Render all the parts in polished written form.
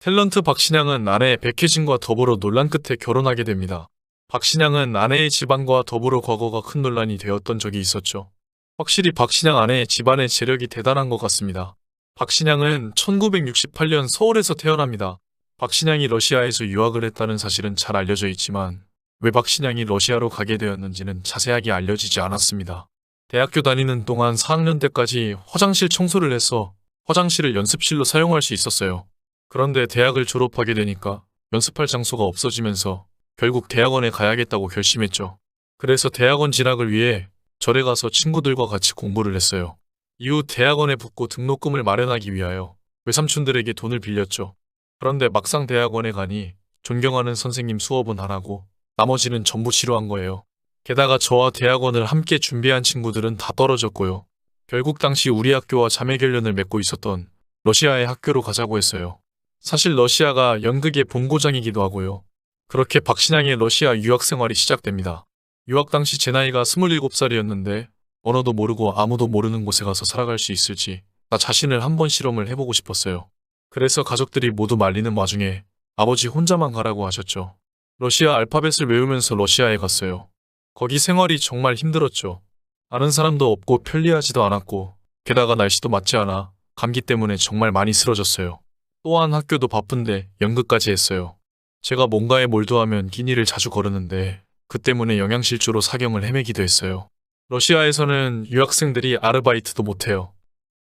탤런트 박신양은 아내 백혜진과 더불어 논란 끝에 결혼하게 됩니다. 박신양은 아내의 집안과 더불어 과거가 큰 논란이 되었던 적이 있었죠. 확실히 박신양 아내의 집안의 재력이 대단한 것 같습니다. 박신양은 1968년 서울에서 태어납니다. 박신양이 러시아에서 유학을 했다는 사실은 잘 알려져 있지만 왜 박신양이 러시아로 가게 되었는지는 자세하게 알려지지 않았습니다. 대학교 다니는 동안 4학년 때까지 화장실 청소를 해서 화장실을 연습실로 사용할 수 있었어요. 그런데 대학을 졸업하게 되니까 연습할 장소가 없어지면서 결국 대학원에 가야겠다고 결심했죠. 그래서 대학원 진학을 위해 절에 가서 친구들과 같이 공부를 했어요. 이후 대학원에 붙고 등록금을 마련하기 위하여 외삼촌들에게 돈을 빌렸죠. 그런데 막상 대학원에 가니 존경하는 선생님 수업은 안 하고 나머지는 전부 싫어한 거예요. 게다가 저와 대학원을 함께 준비한 친구들은 다 떨어졌고요. 결국 당시 우리 학교와 자매 결연을 맺고 있었던 러시아의 학교로 가자고 했어요. 사실 러시아가 연극의 본고장이기도 하고요. 그렇게 박신양의 러시아 유학 생활이 시작됩니다. 유학 당시 제 나이가 27살이었는데 언어도 모르고 아무도 모르는 곳에 가서 살아갈 수 있을지 나 자신을 한번 실험을 해보고 싶었어요. 그래서 가족들이 모두 말리는 와중에 아버지 혼자만 가라고 하셨죠. 러시아 알파벳을 외우면서 러시아에 갔어요. 거기 생활이 정말 힘들었죠. 아는 사람도 없고 편리하지도 않았고 게다가 날씨도 맞지 않아 감기 때문에 정말 많이 쓰러졌어요. 또한 학교도 바쁜데 연극까지 했어요. 제가 뭔가에 몰두하면 긴 일을 자주 거르는데 그 때문에 영양실조로 사경을 헤매기도 했어요. 러시아에서는 유학생들이 아르바이트도 못해요.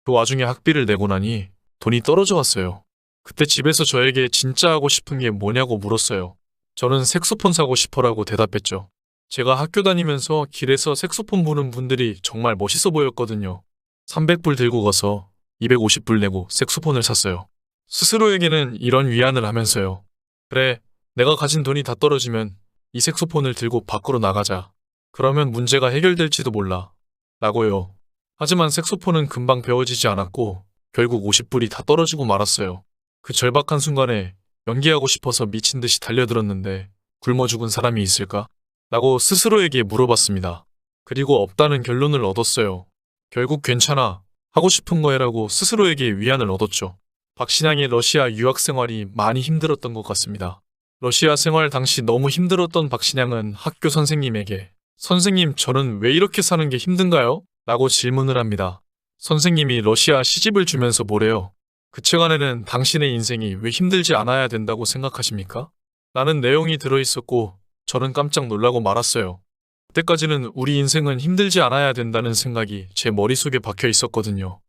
그 와중에 학비를 내고 나니 돈이 떨어져 왔어요. 그때 집에서 저에게 진짜 하고 싶은 게 뭐냐고 물었어요. 저는 색소폰 사고 싶어라고 대답했죠. 제가 학교 다니면서 길에서 색소폰 부는 분들이 정말 멋있어 보였거든요. 300불 들고 가서 250불 내고 색소폰을 샀어요. 스스로에게는 이런 위안을 하면서요. 그래, 내가 가진 돈이 다 떨어지면 이 색소폰을 들고 밖으로 나가자. 그러면 문제가 해결될지도 몰라. 라고요. 하지만 색소폰은 금방 배워지지 않았고 결국 50불이 다 떨어지고 말았어요. 그 절박한 순간에 연기하고 싶어서 미친 듯이 달려들었는데 굶어 죽은 사람이 있을까? 라고 스스로에게 물어봤습니다. 그리고 없다는 결론을 얻었어요. 결국 괜찮아. 하고 싶은 거 해라고 스스로에게 위안을 얻었죠. 박신양의 러시아 유학 생활이 많이 힘들었던 것 같습니다. 러시아 생활 당시 너무 힘들었던 박신양은 학교 선생님에게 선생님, 저는 왜 이렇게 사는 게 힘든가요? 라고 질문을 합니다. 선생님이 러시아 시집을 주면서 뭐래요? 그 책 안에는 당신의 인생이 왜 힘들지 않아야 된다고 생각하십니까? 라는 내용이 들어있었고 저는 깜짝 놀라고 말았어요. 그때까지는 우리 인생은 힘들지 않아야 된다는 생각이 제 머릿속에 박혀 있었거든요.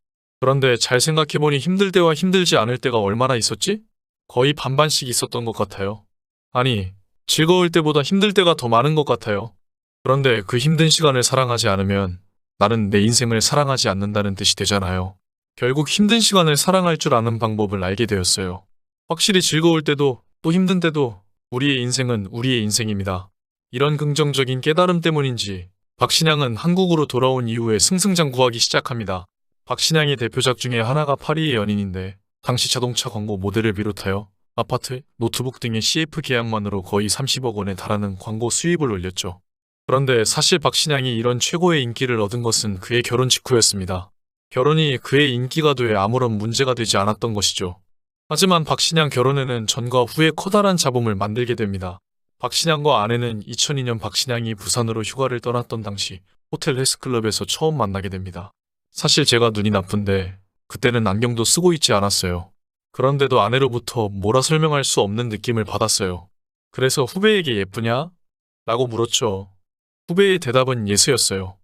그런데 잘 생각해보니 힘들 때와 힘들지 않을 때가 얼마나 있었지? 거의 반반씩 있었던 것 같아요. 아니, 즐거울 때보다 힘들 때가 더 많은 것 같아요. 그런데 그 힘든 시간을 사랑하지 않으면 나는 내 인생을 사랑하지 않는다는 뜻이 되잖아요. 결국 힘든 시간을 사랑할 줄 아는 방법을 알게 되었어요. 확실히 즐거울 때도 또 힘든 때도 우리의 인생은 우리의 인생입니다. 이런 긍정적인 깨달음 때문인지 박신양은 한국으로 돌아온 이후에 승승장구하기 시작합니다. 박신양의 대표작 중에 하나가 파리의 연인인데 당시 자동차 광고 모델을 비롯하여 아파트, 노트북 등의 CF 계약만으로 거의 30억 원에 달하는 광고 수입을 올렸죠. 그런데 사실 박신양이 이런 최고의 인기를 얻은 것은 그의 결혼 직후였습니다. 결혼이 그의 인기가 돼 아무런 문제가 되지 않았던 것이죠. 하지만 박신양 결혼에는 전과 후에 커다란 잡음을 만들게 됩니다. 박신양과 아내는 2002년 박신양이 부산으로 휴가를 떠났던 당시 호텔 헬스클럽에서 처음 만나게 됩니다. 사실 제가 눈이 나쁜데 그때는 안경도 쓰고 있지 않았어요. 그런데도 아내로부터 뭐라 설명할 수 없는 느낌을 받았어요. 그래서 후배에게 예쁘냐? 라고 물었죠. 후배의 대답은 예스였어요.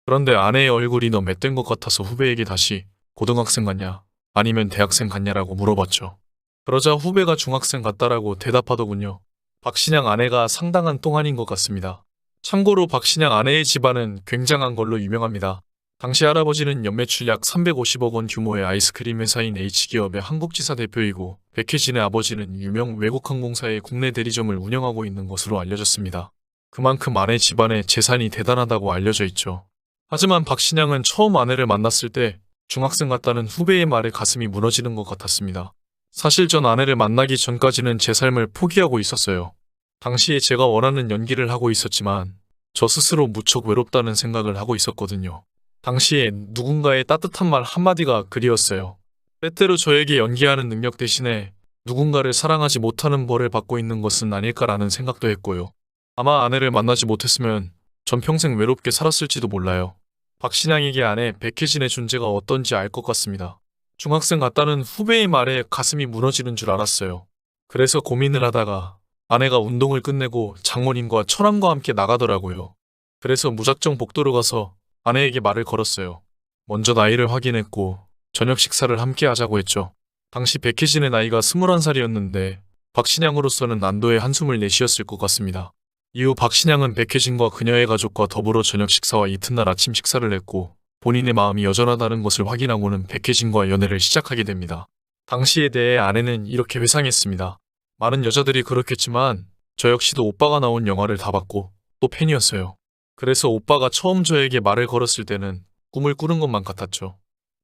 그런데 아내의 얼굴이 너무 맷된 것 같아서 후배에게 다시 고등학생 같냐? 아니면 대학생 같냐라고 물어봤죠. 그러자 후배가 중학생 같다라고 대답하더군요. 박신양 아내가 상당한 똥아닌 것 같습니다. 참고로 박신양 아내의 집안은 굉장한 걸로 유명합니다. 당시 할아버지는 연매출 약 350억 원 규모의 아이스크림 회사인 H기업의 한국지사 대표이고 백혜진의 아버지는 유명 외국 항공사의 국내 대리점을 운영하고 있는 것으로 알려졌습니다. 그만큼 아내 집안의 재산이 대단하다고 알려져 있죠. 하지만 박신양은 처음 아내를 만났을 때 중학생 같다는 후배의 말에 가슴이 무너지는 것 같았습니다. 사실 전 아내를 만나기 전까지는 제 삶을 포기하고 있었어요. 당시에 제가 원하는 연기를 하고 있었지만 저 스스로 무척 외롭다는 생각을 하고 있었거든요. 당시에 누군가의 따뜻한 말 한마디가 그리웠어요. 때때로 저에게 연기하는 능력 대신에 누군가를 사랑하지 못하는 벌을 받고 있는 것은 아닐까라는 생각도 했고요. 아마 아내를 만나지 못했으면 전 평생 외롭게 살았을지도 몰라요. 박신양에게 아내 백혜진의 존재가 어떤지 알 것 같습니다. 중학생 같다는 후배의 말에 가슴이 무너지는 줄 알았어요. 그래서 고민을 하다가 아내가 운동을 끝내고 장모님과 처남과 함께 나가더라고요. 그래서 무작정 복도로 가서 아내에게 말을 걸었어요. 먼저 나이를 확인했고 저녁 식사를 함께 하자고 했죠. 당시 백혜진의 나이가 21살이었는데 박신양으로서는 난도의 한숨을 내쉬었을 것 같습니다. 이후 박신양은 백혜진과 그녀의 가족과 더불어 저녁 식사와 이튿날 아침 식사를 했고 본인의 마음이 여전하다는 것을 확인하고는 백혜진과 연애를 시작하게 됩니다. 당시에 대해 아내는 이렇게 회상했습니다. 많은 여자들이 그렇겠지만 저 역시도 오빠가 나온 영화를 다 봤고 또 팬이었어요. 그래서 오빠가 처음 저에게 말을 걸었을 때는 꿈을 꾸는 것만 같았죠.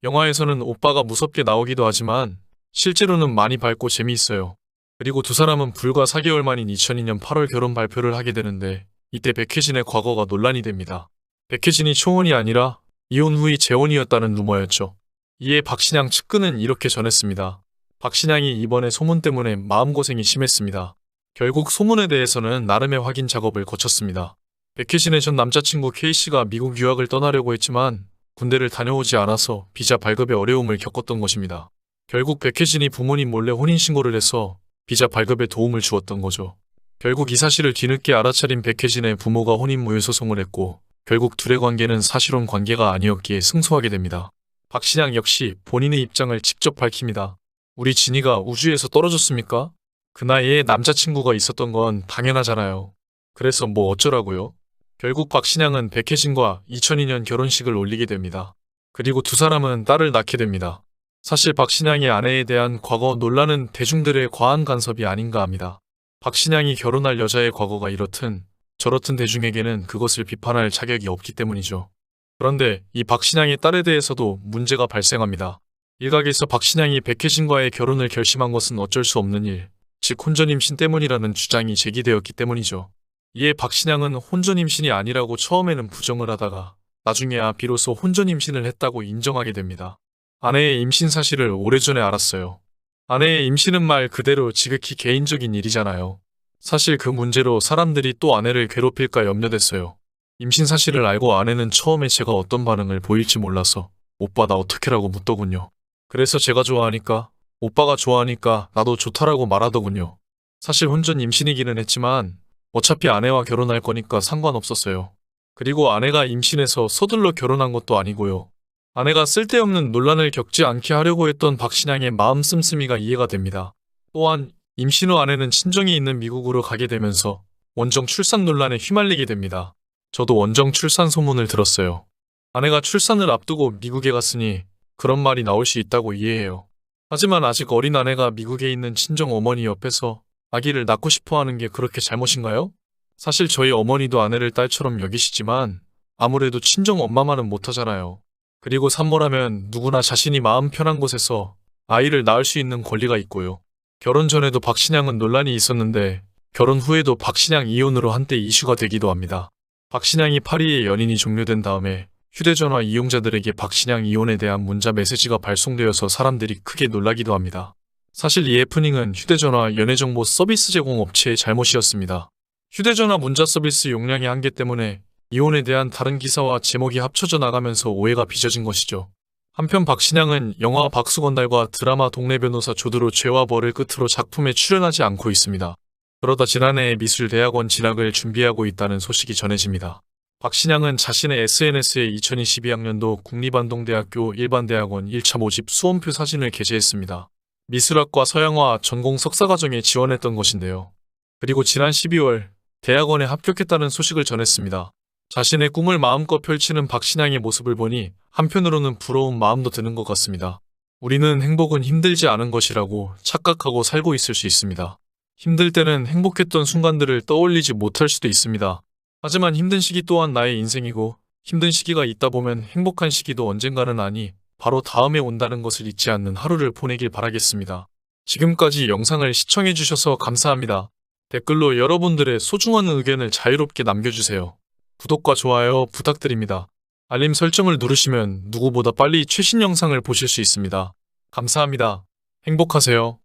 영화에서는 오빠가 무섭게 나오기도 하지만 실제로는 많이 밝고 재미있어요. 그리고 두 사람은 불과 4개월 만인 2002년 8월 결혼 발표를 하게 되는데 이때 백혜진의 과거가 논란이 됩니다. 백혜진이 초혼이 아니라 이혼 후의 재혼이었다는 루머였죠. 이에 박신양 측근은 이렇게 전했습니다. 박신양이 이번에 소문 때문에 마음고생이 심했습니다. 결국 소문에 대해서는 나름의 확인 작업을 거쳤습니다. 백혜진의 전 남자친구 K씨가 미국 유학을 떠나려고 했지만 군대를 다녀오지 않아서 비자 발급에 어려움을 겪었던 것입니다. 결국 백혜진이 부모님 몰래 혼인신고를 해서 비자 발급에 도움을 주었던 거죠. 결국 이 사실을 뒤늦게 알아차린 백혜진의 부모가 혼인무효 소송을 했고 결국 둘의 관계는 사실혼 관계가 아니었기에 승소하게 됩니다. 박신양 역시 본인의 입장을 직접 밝힙니다. 우리 진이가 우주에서 떨어졌습니까? 그 나이에 남자친구가 있었던 건 당연하잖아요. 그래서 뭐 어쩌라고요? 결국 박신양은 백혜진과 2002년 결혼식을 올리게 됩니다. 그리고 두 사람은 딸을 낳게 됩니다. 사실 박신양의 아내에 대한 과거 논란은 대중들의 과한 간섭이 아닌가 합니다. 박신양이 결혼할 여자의 과거가 이렇든 저렇든 대중에게는 그것을 비판할 자격이 없기 때문이죠. 그런데 이 박신양의 딸에 대해서도 문제가 발생합니다. 일각에서 박신양이 백혜진과의 결혼을 결심한 것은 어쩔 수 없는 일, 즉 혼전임신 때문이라는 주장이 제기되었기 때문이죠. 이에 박신양은 혼전임신이 아니라고 처음에는 부정을 하다가 나중에야 비로소 혼전임신을 했다고 인정하게 됩니다. 아내의 임신 사실을 오래전에 알았어요. 아내의 임신은 말 그대로 지극히 개인적인 일이잖아요. 사실 그 문제로 사람들이 또 아내를 괴롭힐까 염려됐어요. 임신 사실을 알고 아내는 처음에 제가 어떤 반응을 보일지 몰라서 오빠 나 어떡해라고 묻더군요. 그래서 제가 좋아하니까 오빠가 좋아하니까 나도 좋다라고 말하더군요. 사실 혼전 임신이기는 했지만 어차피 아내와 결혼할 거니까 상관없었어요. 그리고 아내가 임신해서 서둘러 결혼한 것도 아니고요. 아내가 쓸데없는 논란을 겪지 않게 하려고 했던 박신양의 마음 씀씀이가 이해가 됩니다. 또한 임신 후 아내는 친정이 있는 미국으로 가게 되면서 원정 출산 논란에 휘말리게 됩니다. 저도 원정 출산 소문을 들었어요. 아내가 출산을 앞두고 미국에 갔으니 그런 말이 나올 수 있다고 이해해요. 하지만 아직 어린 아내가 미국에 있는 친정 어머니 옆에서 아기를 낳고 싶어 하는 게 그렇게 잘못인가요? 사실 저희 어머니도 아내를 딸처럼 여기시지만 아무래도 친정 엄마만은 못하잖아요. 그리고 산모라면 누구나 자신이 마음 편한 곳에서 아이를 낳을 수 있는 권리가 있고요. 결혼 전에도 박신양은 논란이 있었는데 결혼 후에도 박신양 이혼으로 한때 이슈가 되기도 합니다. 박신양이 파리의 연인이 종료된 다음에 휴대전화 이용자들에게 박신양 이혼에 대한 문자 메시지가 발송되어서 사람들이 크게 놀라기도 합니다. 사실 이 해프닝은 휴대전화 연애정보 서비스 제공 업체의 잘못이었습니다. 휴대전화 문자 서비스 용량의 한계 때문에 이혼에 대한 다른 기사와 제목이 합쳐져 나가면서 오해가 빚어진 것이죠. 한편 박신양은 영화 박수건달과 드라마 동네 변호사 조드로 죄와 벌을 끝으로 작품에 출연하지 않고 있습니다. 그러다 지난해 미술대학원 진학을 준비하고 있다는 소식이 전해집니다. 박신양은 자신의 SNS에 2022학년도 국립안동대학교 일반대학원 1차 모집 수험표 사진을 게재했습니다. 미술학과 서양화 전공 석사과정에 지원했던 것인데요. 그리고 지난 12월 대학원에 합격했다는 소식을 전했습니다. 자신의 꿈을 마음껏 펼치는 박신양의 모습을 보니 한편으로는 부러운 마음도 드는 것 같습니다. 우리는 행복은 힘들지 않은 것이라고 착각하고 살고 있을 수 있습니다. 힘들 때는 행복했던 순간들을 떠올리지 못할 수도 있습니다. 하지만 힘든 시기 또한 나의 인생이고 힘든 시기가 있다 보면 행복한 시기도 언젠가는 아니 바로 다음에 온다는 것을 잊지 않는 하루를 보내길 바라겠습니다. 지금까지 영상을 시청해주셔서 감사합니다. 댓글로 여러분들의 소중한 의견을 자유롭게 남겨주세요. 구독과 좋아요 부탁드립니다. 알림 설정을 누르시면 누구보다 빨리 최신 영상을 보실 수 있습니다. 감사합니다. 행복하세요.